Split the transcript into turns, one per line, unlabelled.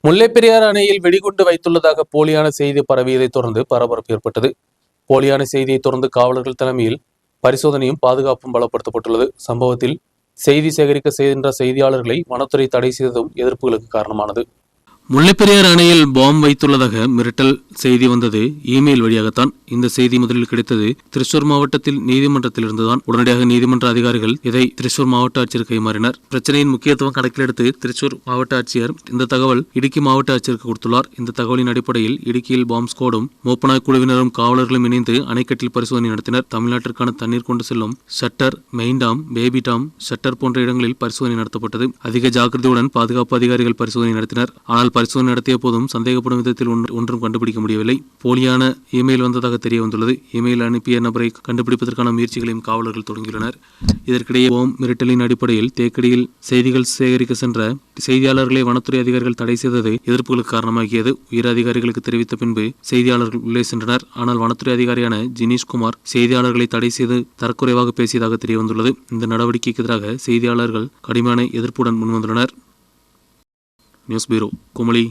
முல்லைப்பெரியாறு அணையில் வெடிகுண்டு வைத்துள்ளதாக போலியான செய்தி பரவியதைத் தொடர்ந்து பரபரப்பு ஏற்பட்டது. போலியான செய்தியை தொடர்ந்து காவலர்கள் தலைமையில் பரிசோதனையும் பாதுகாப்பும் பலப்படுத்தப்பட்டுள்ளது. சம்பவத்தில் செய்தி சேகரிக்க சென்ற செய்தியாளர்களை வனத்துறை தடை செய்ததும் எதிர்ப்புகளுக்கு காரணமானது.
முல்லைப்பெரியாறு அணையில் பாம் வைத்துள்ளதாக மிரட்டல் செய்தி வந்தது இமெயில் வழியாகத்தான். இந்த செய்தி முதலில் கிடைத்தது திருச்சூர் மாவட்டத்தில் நீதிமன்றத்தில் இருந்துதான். உடனடியாக நீதிமன்ற அதிகாரிகள் இதை திருச்சூர் மாவட்ட ஆட்சியர் கைமாறினர். பிரச்சனையின் முக்கியத்துவம் கணக்கில் எடுத்து திருச்சூர் மாவட்ட ஆட்சியர் இந்த தகவல் இடுக்கி மாவட்ட ஆட்சியருக்கு கொடுத்துள்ளார். இந்த தகவலின் அடிப்படையில் இடுக்கியில் பாம் ஸ்குவாடும் மோப்பநாய் குழுவினரும் காவலர்களும் இணைந்து அணைக்கட்டில் பரிசோதனை நடத்தினர். தமிழ்நாட்டிற்கான தண்ணீர் கொண்டு செல்லும் shutter, main Tom, baby Tom, shutter போன்ற இடங்களில் பரிசோதனை நடத்தப்பட்டது. அதிக ஜாக்கிரதையுடன் பாதுகாப்பு அதிகாரிகள் பரிசோதனை நடத்தினர். ஆனால் பரிசோதனை நடத்திய போதும் சந்தேகப்படும் விதத்தில் ஒன்றும் கண்டுபிடிக்க முடியவில்லை. போலியான இமெயில் வந்ததாக தெரிய வந்துள்ளது. இமெயில் அனுப்பிய நபரை கண்டுபிடிப்பதற்கான முயற்சிகளையும் காவலர்கள் தொடங்கியுள்ளனர். இதற்கிடையே பாம் மிரட்டலின் அடிப்படையில் தேக்கடியில் செய்திகள் சேகரிக்க சென்ற செய்தியாளர்களை வனத்துறை அதிகாரிகள் தடை செய்தது எதிர்ப்புகளுக்கு காரணமாகியது. உயர் அதிகாரிகளுக்கு தெரிவித்த பின்பு செய்தியாளர்கள் உள்ளே சென்றனர். ஆனால் வனத்துறை அதிகாரியான ஜினீஷ்குமார் செய்தியாளர்களை தடை செய்து தரக்குறைவாக பேசியதாக தெரிய வந்துள்ளது. இந்த நடவடிக்கைக்கு எதிராக செய்தியாளர்கள் கடுமையான எதிர்ப்புடன் முன்வந்துள்ளனர். News bureau, Kumily.